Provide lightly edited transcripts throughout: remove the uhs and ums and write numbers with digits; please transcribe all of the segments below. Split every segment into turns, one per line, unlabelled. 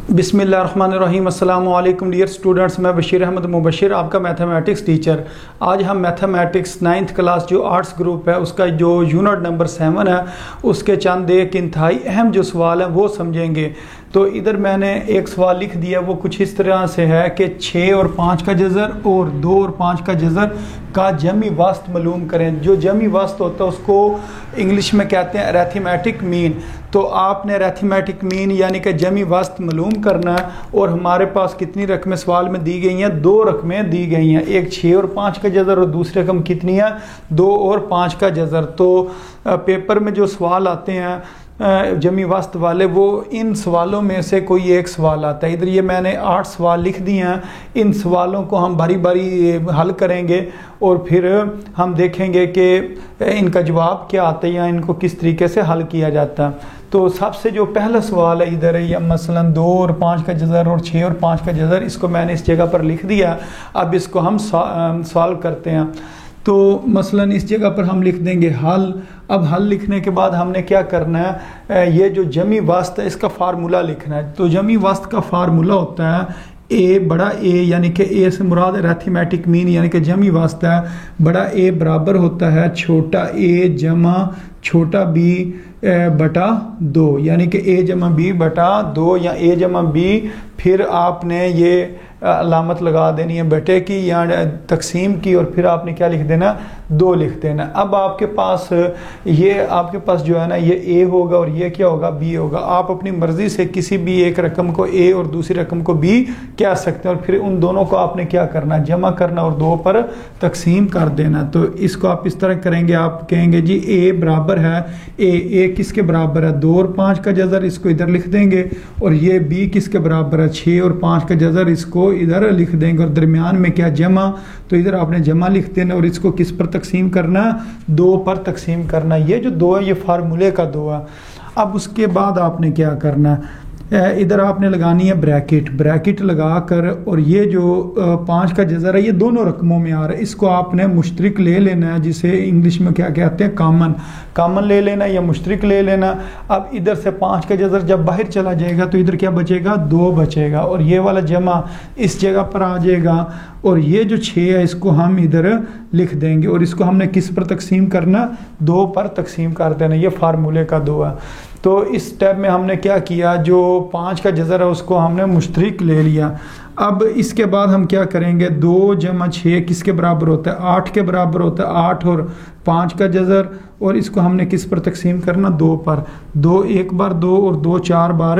बिस्मिल्लाहिर्रहमानिर्रहीम। अस्सलाम वालेकुम डियर स्टूडेंट्स, मैं बशीर अहमद मुबशिर, आपका मैथमेटिक्स टीचर। आज हम मैथमेटिक्स 9th क्लास जो आर्ट्स ग्रुप है उसका जो यूनिट नंबर 7 है उसके चंद एक इंतहाई अहम जो सवाल हैं वो समझेंगे। तो इधर मैंने एक सवाल लिख दिया, वो कुछ इस तरह से है कि 6 और 5 का जज़र और 2 और 5 का जज़र का जमी वास्त मालूम करें। जो जमी वास्त होता है उसको इंग्लिश में कहते हैं अरिथमेटिक मीन। तो आपने अरिथमेटिक मीन यानी कि जमी वास्त मालूम करना है। और हमारे पास कितनी रकमें सवाल में दी गई हैं? 2 रकमें दी गई हैं, एक 6 और 5 का जज़र और दूसरी रकम कितनी है? 2 और 5 का जज़र। तो पेपर में जो सवाल आते हैं जमी वास्त वाले, वो इन सवालों में से कोई एक सवाल आता है। इधर ये मैंने 8 सवाल लिख दिए हैं। इन सवालों को हम बारी बारी हल करेंगे और फिर हम देखेंगे कि इनका जवाब क्या आता है या इनको किस तरीके से हल किया जाता है। तो सबसे जो पहला सवाल है इधर है, या मसलन 2 और 5 का जज़र और 6 और 5 का जज़र, इसको मैंने इस जगह पर लिख दिया। अब इसको हम सॉल्व करते हैं। तो मसलन इस जगह पर हम लिख देंगे हल। अब हल लिखने के बाद हमने क्या करना है, ये जो जमी वास्त है इसका फार्मूला लिखना है। तो जमी वास्त का फार्मूला होता है ए बड़ा ए, यानी कि ए से मुराद अरिथमेटिक मीन यानी कि जमी वास्त है। बड़ा ए बराबर होता है छोटा ए जमा छोटा बी बटा 2, यानी कि ए जमा बी बटा 2 या ए जमा बी। फिर आपने ये अलामत लगा देनी है बटे की या तकसीम की, और फिर आपने क्या लिख देना? 2 लिख देना। अब आपके पास जो है ना, ये ए होगा और ये क्या होगा? बी होगा। आप अपनी मर्जी से किसी भी एक रकम को ए और दूसरी रकम को बी कह सकते हैं, और फिर उन दोनों को आपने क्या करना? जमा करना और 2 पर तकसीम कर देना। तो इसको आप इस तरह करेंगे, आप कहेंगे जी ए बराबर है ए किसके बराबर है? 2 और 5 का जज़र, इसको इधर लिख देंगे। और ये बी किसके बराबर है? 6 और 5 का जज़र, इसको इधर लिख देंगे। और दरमियान में क्या? जमा। तो इधर आपने जमा लिख देना और इसको किस पर तकसीम करना? 2 पर तकसीम करना। ये जो 2 है ये फार्मूले का 2 है। अब उसके बाद आपने क्या करना? इधर आपने लगानी है ब्रैकेट लगा कर, और ये जो 5 का जज़र है ये दोनों रकमों में आ रहा है, इसको आपने मुश्तरिक ले लेना है, जिसे इंग्लिश में क्या कहते हैं? कॉमन ले लेना या मुश्तरिक ले लेना। अब इधर से 5 का जज़र जब बाहर चला जाएगा तो इधर क्या बचेगा? 2 बचेगा, और ये वाला जमा इस जगह पर आ जाएगा। और ये जो 6 है इसको हम इधर लिख देंगे, और इसको हमने किस पर तकसीम करना? 2 पर तकसीम कर देना। ये फार्मूले का 2 है। तो इस स्टेप में हमने क्या किया, जो 5 का जज़र है उसको हमने मुश्तरिक ले लिया। अब इसके बाद हम क्या करेंगे? 2 जमा 6 किसके बराबर होता है? 8 के बराबर होता है। 8 और 5 का जज़र, और इसको हमने किस पर तकसीम करना? 2 पर। 2 एक बार 2 और 2 4 बार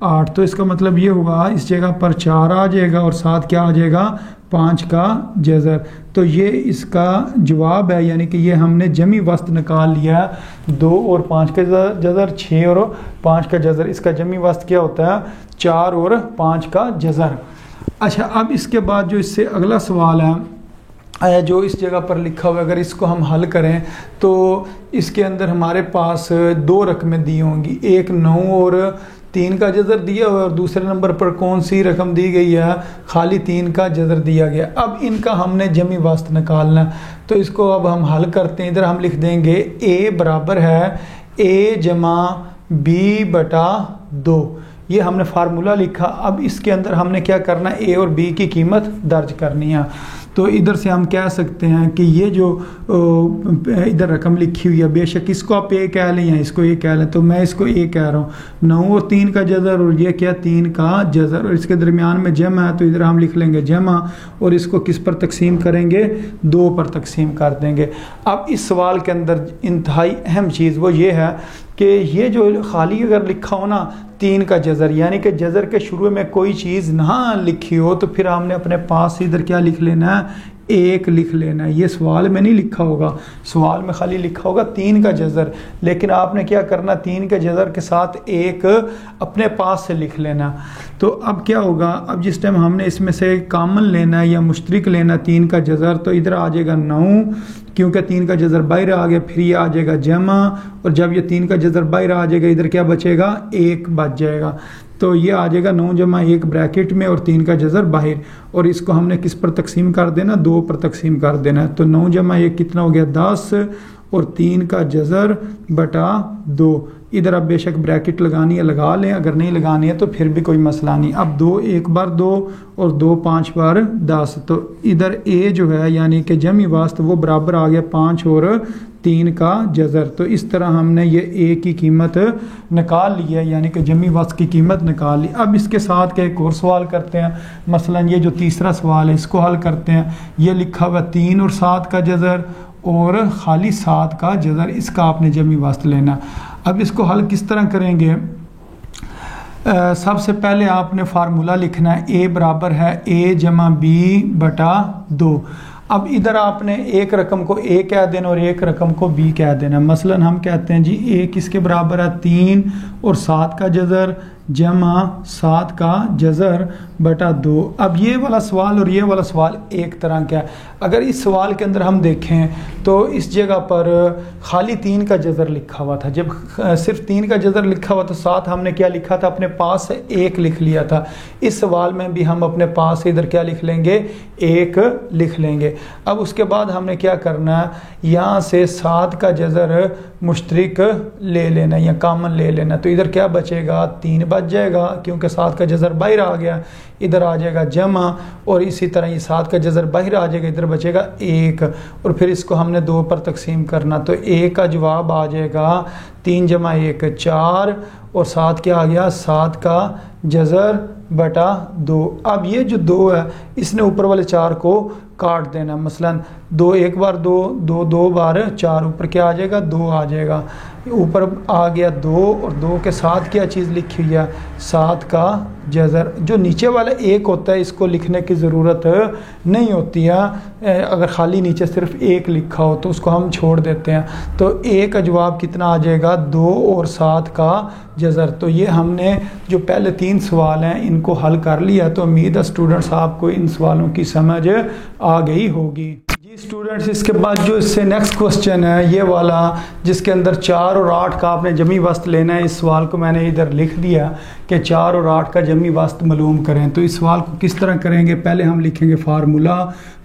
8। तो इसका मतलब ये होगा इस जगह पर 4 आ जाएगा और साथ क्या आ जाएगा? 5 का जज़र। तो ये इसका जवाब है, यानी कि ये हमने जमी वस्त निकाल लिया। 2 और 5 का जज़र, 6 और 5 का जज़र, इसका जमी वस्त क्या होता है? 4 और 5 का जज़र। अच्छा, अब इसके बाद जो इससे अगला सवाल है जो इस जगह पर लिखा हुआ है, अगर इसको हम हल करें तो इसके अंदर हमारे पास 2 रकमें दी होंगी, एक 9 और 3 का जज़र दिया हुआ, और दूसरे नंबर पर कौन सी रकम दी गई है? खाली 3 का जज़र दिया गया। अब इनका हमने जमी वास्त निकालना, तो इसको अब हम हल करते हैं। इधर हम लिख देंगे ए बराबर है ए जमा बी बटा 2। ये हमने फार्मूला लिखा। अब इसके अंदर हमने क्या करना? ए और बी की कीमत दर्ज करनी है। तो इधर से हम कह सकते हैं कि ये जो इधर रकम लिखी हुई है, बेशक इसको आप ए कह लें या इसको ए कह लें, तो मैं इसको ए कह रहा हूँ। 9 और 3 का जज़र, और ये क्या? 3 का जज़र, और इसके दरमियान में जमा है तो इधर हम लिख लेंगे जमा, और इसको किस पर तकसीम करेंगे? 2 पर तकसीम कर देंगे। अब इस सवाल के अंदर इंतहाई अहम चीज़ वो ये है कि ये जो खाली अगर लिखा हो ना 3 का जज़र, यानी कि जज़र के शुरू में कोई चीज़ ना लिखी हो, तो फिर हमने अपने पास इधर क्या लिख लेना है? 1 लिख लेना है। ये सवाल में नहीं लिखा होगा, सवाल में खाली लिखा होगा 3 का जज़र, लेकिन आपने क्या करना? 3 के जज़र के साथ 1 अपने पास से लिख लेना। तो अब क्या होगा? अब जिस टाइम हमने इसमें से कॉमन लेना है या मुश्तरिक लेना 3 का जज़र, तो इधर आ जाएगा 9, क्योंकि 3 का जज़र बाहर आ गया। फिर ये आ जाएगा जमा, और जब ये 3 का जज़र बाहर आ जाएगा इधर क्या बचेगा? 1 बच जाएगा। तो ये आ जाएगा 9 जमा 1 ब्रैकेट में और 3 का जज़र बाहर, और इसको हमने किस पर तकसीम कर देना? 2 पर तकसीम कर देना। तो 9 जमा 1 कितना हो गया? 10, اور 3 کا جذر بٹا 2. ادھر اب بے شک بریکٹ لگانی ہے لگا لیں، اگر نہیں لگانی ہے تو پھر بھی کوئی مسئلہ نہیں. اب 2 1 بار 2 اور 2 5 بار 10. تو ادھر اے جو ہے یعنی کہ جمعی واسط وہ برابر آ گیا 5 اور 3 کا جذر. تو اس طرح ہم نے یہ اے کی قیمت نکال لی ہے، یعنی کہ جمعی واسط کی قیمت نکال لی. اب اس کے ساتھ ایک اور سوال کرتے ہیں. مثلا یہ جو تیسرا سوال ہے اس کو حل کرتے ہیں. یہ لکھا ہوا 3 اور 7 کا جذر اور خالی 7 کا جذر، اس کا آپ نے جمعی واسط لینا. اب اس کو حل کس طرح کریں گے؟ سب سے پہلے آپ نے فارمولا لکھنا ہے اے برابر ہے اے جمع بی بٹا 2. اب ادھر آپ نے ایک رقم کو اے کہہ دینا اور ایک رقم کو بی کہہ دینا. مثلا ہم کہتے ہیں جی اے کس کے برابر ہے 3 اور 7 کا جذر جمع 7 کا جذر بٹا 2. اب یہ والا سوال اور یہ والا سوال ایک طرح کا ہے. اگر اس سوال کے اندر ہم دیکھیں تو اس جگہ پر خالی 3 کا جذر لکھا ہوا تھا. جب صرف 3 کا جذر لکھا ہوا تو ساتھ ہم نے کیا لکھا تھا؟ اپنے پاس سے 1 لکھ لیا تھا. اس سوال میں بھی ہم اپنے پاس سے ادھر کیا لکھ لیں گے؟ 1 لکھ لیں گے. اب اس کے بعد ہم نے کیا کرنا ہے؟ یہاں سے 7 کا جذر مشترک لے لینا یا کامن لے لینا. تو ادھر کیا بچے گا؟ 3 بچ جائے گا کیونکہ 7 کا جذر باہر آ گیا. ادھر آ جائے گا جمع اور اسی طرح یہ 7 کا جذر باہر آ جائے گا، ادھر بچے گا 1 اور پھر اس کو ہم نے 2 پر تقسیم کرنا. تو 1 کا جواب آ جائے گا 3 جمع 1 4 اور 7 کیا آ گیا؟ 7 کا جذر بٹا 2. اب یہ جو 2 ہے اس نے اوپر والے 4 کو کاٹ دینا. مثلا 2 1 بار 2 2 2 بار 4 اوپر کیا آ جائے گا؟ 2 آ جائے گا. اوپر آ گیا 2 اور 2 کے ساتھ کیا چیز لکھی ہوئی ہے؟ 7 کا جذر. جو نیچے والا 1 ہوتا ہے اس کو لکھنے کی ضرورت نہیں ہوتی ہے. اگر خالی نیچے صرف 1 لکھا ہو تو اس کو ہم چھوڑ دیتے ہیں. تو A کا جواب کتنا آ جائے گا؟ 2 اور 7 کا جذر. تو یہ ہم نے جو پہلے 3 سوال ہیں ان کو حل کر لیا. تو امید ہے اسٹوڈنٹس آپ کو ان سوالوں کی سمجھ آ گئی ہوگی. جی اسٹوڈنٹس اس کے بعد جو اس سے نیکسٹ کوسچن ہے یہ والا جس کے اندر 4 اور 8 کا آپ نے جمعی واسط لینا ہے. اس سوال کو میں نے ادھر لکھ دیا کہ 4 اور 8 کا جمعی واسط معلوم کریں. تو اس سوال کو کس طرح کریں گے؟ پہلے ہم لکھیں گے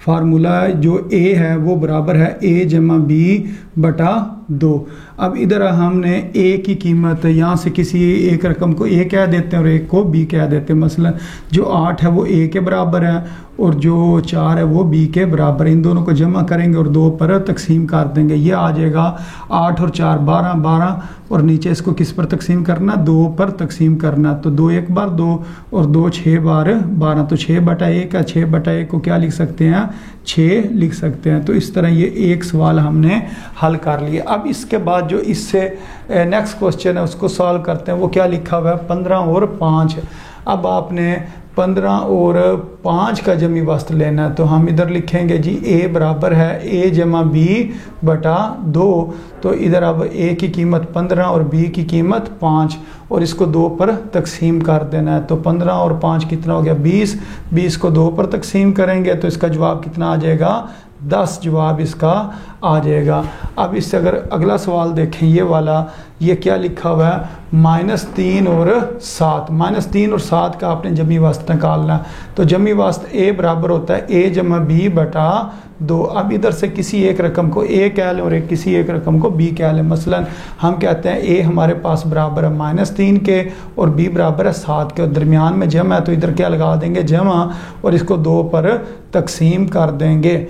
فارمولا جو اے ہے وہ برابر ہے اے جمع بی بٹا 2. اب ادھر ہم نے اے کی قیمت یہاں سے کسی ایک رقم کو اے کہہ دیتے ہیں اور ایک کو بی کہہ دیتے ہیں. مثلا جو 8 ہے وہ اے کے برابر ہے اور جو 4 ہے وہ بی کے برابر. ان دونوں کو جمع کریں گے اور 2 پر تقسیم کر دیں گے. یہ آ جائے گا 8 اور 4 12 12 اور نیچے اس کو کس پر تقسیم کرنا؟ 2 پر تقسیم کرنا. تو 2 1 بار 2 اور 2 6 بار 12. تو 6 بٹا 1 کا 6 بٹا 1 کو کیا لکھ سکتے ہیں؟ 6 لکھ سکتے ہیں. تو اس طرح یہ ایک سوال ہم نے حل کر لیا. اب اس کے بعد جو اس سے نیکسٹ کوسچن ہے اس کو سالو کرتے ہیں. وہ کیا لکھا ہوا ہے؟ 15 اور 5. اب آپ نے 15 اور 5 کا جمعی واسط لینا ہے. تو ہم ادھر لکھیں گے جی اے برابر ہے اے جمع بی بٹا 2. تو ادھر اب اے کی قیمت 15 اور بی کی قیمت 5 اور اس کو 2 پر تقسیم کر دینا ہے. تو 15 اور 5 کتنا ہو گیا؟ 20. 20 کو 2 پر تقسیم کریں گے تو اس کا جواب کتنا آ جائے گا؟ 10 جواب اس کا آ جائے گا. اب اس سے اگر اگلا سوال دیکھیں یہ والا یہ کیا لکھا ہوا ہے؟ -3 اور 7. -3 اور 7 کا آپ نے جمعی واسط نکالنا ہے. تو جمعی واسط اے برابر ہوتا ہے اے جمع بی بٹا 2. اب ادھر سے کسی ایک رقم کو اے کہہ لیں اور کسی ایک رقم کو بی کہہ لیں. مثلا ہم کہتے ہیں اے ہمارے پاس برابر ہے -3 کے اور بی برابر ہے 7 کے اور درمیان میں جمع ہے. تو ادھر کیا لگا دیں گے؟ جمع اور اس کو 2 پر تقسیم کر دیں گے.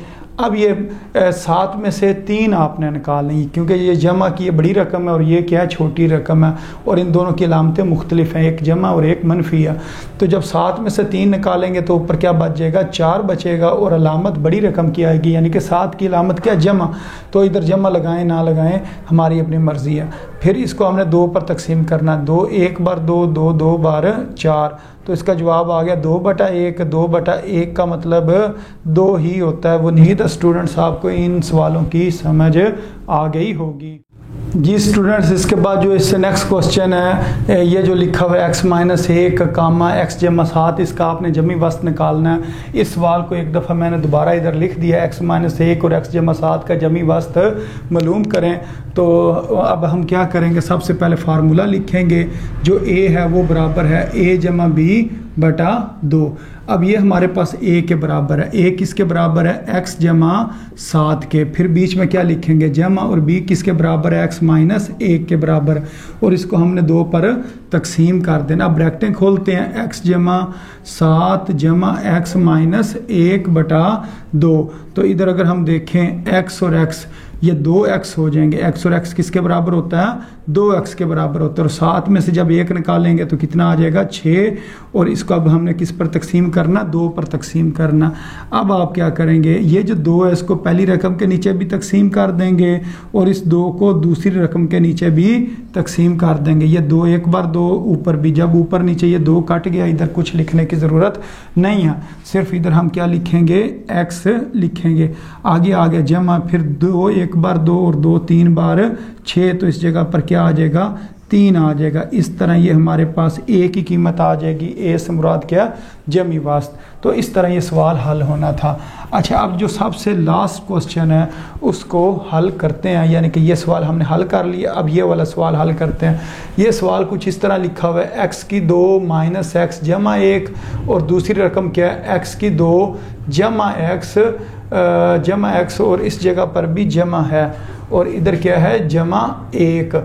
اب یہ 7 میں سے 3 آپ نے نکالنی کیونکہ یہ جمع کی یہ بڑی رقم ہے اور یہ کیا ہے؟ چھوٹی رقم ہے اور ان دونوں کی علامتیں مختلف ہیں، ایک جمع اور ایک منفی ہے. تو جب 7 میں سے 3 نکالیں گے تو اوپر کیا بچ جائے گا؟ 4 بچے گا اور علامت بڑی رقم کی آئے گی یعنی کہ 7 کی علامت کیا؟ جمع. تو ادھر جمع لگائیں نہ لگائیں ہماری اپنی مرضی ہے. پھر اس کو ہم نے 2 پر تقسیم کرنا. 2 1 بار 2 2 2 بار 4. تو اس کا جواب آ گیا 2 بٹا 1. 2 بٹا 1 کا مطلب 2 ہی ہوتا ہے. وہ نہیں تھا اسٹوڈنٹس آپ کو ان سوالوں کی سمجھ آ گئی ہوگی. جی اسٹوڈنٹس اس کے بعد جو اس سے نیکسٹ کوسچن ہے یہ جو لکھا ہوا ہے x-1 کاما x جمع 7 اس کا آپ نے جمعی واسط نکالنا ہے. اس سوال کو ایک دفعہ میں نے دوبارہ ادھر لکھ دیا x-1 اور x جمع 7 کا جمعی واسط معلوم کریں. تو اب ہم کیا کریں گے؟ سب سے پہلے فارمولا لکھیں گے جو a ہے وہ برابر ہے a جمع b बटा 2। अब ये हमारे पास a के बराबर है, a किसके बराबर है x जमा 7 के, फिर बीच में क्या लिखेंगे जमा, और b किसके बराबर है x माइनस 1 के बराबर, और इसको हमने 2 पर तकसीम कर देना। अब ब्रैकेटें खोलते हैं, x जमा 7 जमा x माइनस 1 बटा 2। तो इधर अगर हम देखें x और x, ये 2x हो जाएंगे, x और x किसके बराबर होता है 2x के बराबर होता है, और 7 में से जब 1 निकालेंगे तो कितना आ जाएगा 6, और इसको अब हमने किस पर तकसीम करना 2 पर तकसीम करना। अब आप क्या करेंगे, ये जो 2 है इसको पहली रकम के नीचे भी तकसीम कर देंगे और इस 2 को दूसरी रकम के नीचे भी तकसीम कर देंगे। ये 2 एक बार 2 ऊपर भी, जब ऊपर नीचे ये 2 कट गया, इधर कुछ लिखने की ज़रूरत नहीं है, सिर्फ इधर हम क्या लिखेंगे x लिखेंगे। आगे आ गया जमा, फिर 2 एक बार 2 और 2 3 बार 6, तो इस जगह पर क्या आ जाएगा 3 आ जाएगा। इस तरह ये हमारे पास a की कीमत आ जाएगी, a से मुराद क्या जमी वास्त। तो इस तरह ये सवाल हल होना था। अच्छा, अब जो सबसे लास्ट क्वेश्चन है उसको हल करते हैं, यानी कि ये सवाल हमने हल कर लिया, अब ये वाला सवाल हल करते हैं। ये सवाल कुछ इस तरह लिखा हुआ है, x की 2 माइनस x जमा 1, और दूसरी रकम क्या है x की 2 जमा x, और इस जगह पर भी जमा है, और इधर क्या है जमा 1।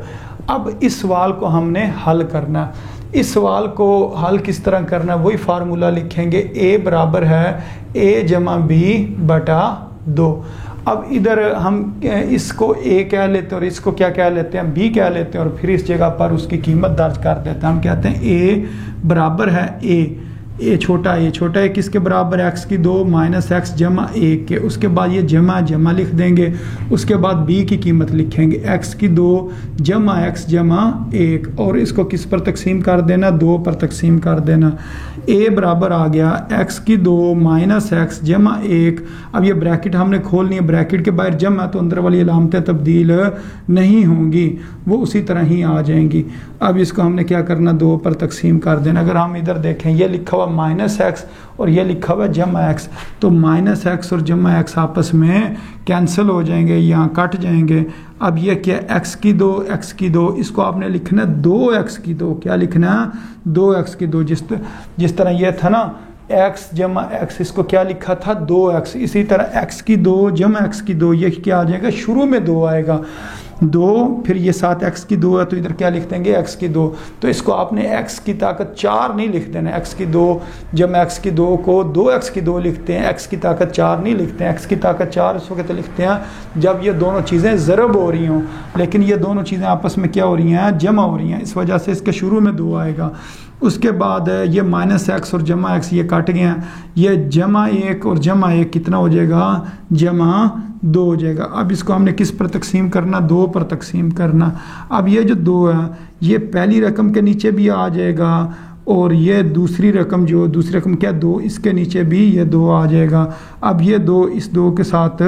अब इस सवाल को हमने हल करना। इस सवाल को हल किस तरह करना, वही फार्मूला लिखेंगे, a बराबर है a जमा b बटा 2। अब इधर हम इसको a कह लेते हैं और इसको क्या कह लेते हैं b कह लेते हैं, और फिर इस जगह पर उसकी कीमत दर्ज कर देते हैं। हम कहते हैं a बराबर है a छोटा a किसके बराबर है x की 2 माइनस x जमा 1 के, उसके बाद ये जमा लिख देंगे, उसके बाद b की कीमत लिखेंगे x की 2 जमा x जमा 1, और इसको किस पर तकसीम कर देना 2 पर तकसीम कर देना। a बराबर आ गया x की 2 माइनस x जमा 1। अब ये ब्रैकेट हमने खोलनी है, ब्रैकेट के बाहर जमा तो अंदर वाली अलामतें तब्दील नहीं होंगी, वो उसी तरह ही आ जाएंगी। अब इसको हमने क्या करना 2 पर तकसीम कर देना। अगर हम इधर देखें, ये लिखा हुआ माइनस एक्स और ये लिखा हुआ जमा एक्स, तो माइनस एक्स और जमा एक्स आपस में कैंसिल हो जाएंगे, यहाँ कट जाएंगे। अब ये क्या x की 2 इसको आपने लिखना 2x की 2, क्या लिखना 2x की 2। जिस तरह ये था ना x जमा x, इसको क्या लिखा था 2x, इसी तरह x की 2 जमा x की 2, ये क्या आ जाएगा शुरू में 2 आएगा 2, फिर ये साथ x की 2 है तो इधर क्या लिख देंगे x की 2। तो इसको आपने x की ताकत 4 नहीं लिख देना, x की 2 जमा x की 2 को 2x की 2 लिखते हैं, x की ताकत 4 नहीं लिखते हैं। x की ताकत 4 इस वक्त लिखते हैं जब ये दोनों चीज़ें ज़रब हो रही हों, लेकिन ये दोनों चीज़ें आपस में क्या हो रही हैं जमा हो रही हैं, इस वजह से इसके शुरू में 2 आएगा। उसके बाद ये माइनस एक्स और जमा एक्स ये काट गए हैं, ये जमा 1 और जमा 1 कितना हो जाएगा जमा 2 हो जाएगा। अब इसको हमने किस पर तकसीम करना 2 पर तकसीम करना। अब ये जो 2 है ये पहली रकम के नीचे भी आ जाएगा, और ये दूसरी रकम क्या 2, इसके नीचे भी ये 2 आ जाएगा। अब ये 2 इस 2 के साथ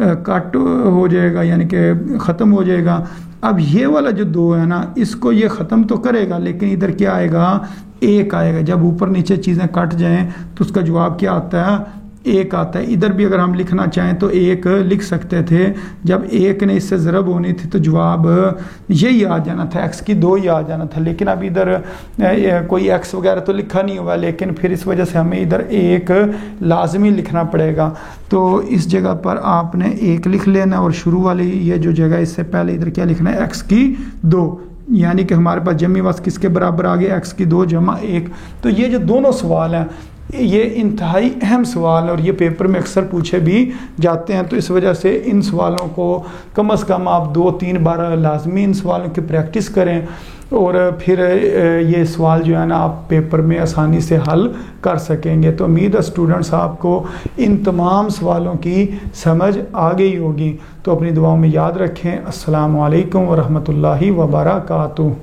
कट हो जाएगा, यानी कि ख़त्म हो जाएगा। अब ये वाला जो 2 है ना, इसको ये ख़त्म तो करेगा, लेकिन इधर क्या आएगा 1 आएगा। जब ऊपर नीचे चीज़ें कट जाएं तो उसका जवाब क्या आता है 1 आता है। इधर भी अगर हम लिखना चाहें तो 1 लिख सकते थे, जब 1 ने इससे ज़रब होनी थी तो जवाब यही आ जाना था, x की 2 ही आ जाना था। लेकिन अब इधर कोई x वगैरह तो लिखा नहीं हुआ, लेकिन फिर इस वजह से हमें इधर 1 लाजमी लिखना पड़ेगा। तो इस जगह पर आपने 1 लिख लेना, और शुरू वाली ये जो जगह इससे पहले इधर क्या लिखना है x की 2, यानी कि हमारे पास जमी वास किसके बराबर आ गया x की 2 जमा 1। तो ये जो दोनों सवाल हैं ये इंतहाई अहम सवाल, और ये पेपर में अक्सर पूछे भी जाते हैं, तो इस वजह से इन सवालों को कम से कम आप 2-3 बार लाजमी इन सवालों की प्रैक्टिस करें, और फिर ये सवाल जो है ना आप पेपर में आसानी से हल कर सकेंगे। तो उम्मीद है स्टूडेंट्स आपको इन तमाम सवालों की समझ आ गई होगी। तो अपनी दुआओं में याद रखें। अस्सलामु अलैकुम व रहमतुल्लाहि व बरकातुहू।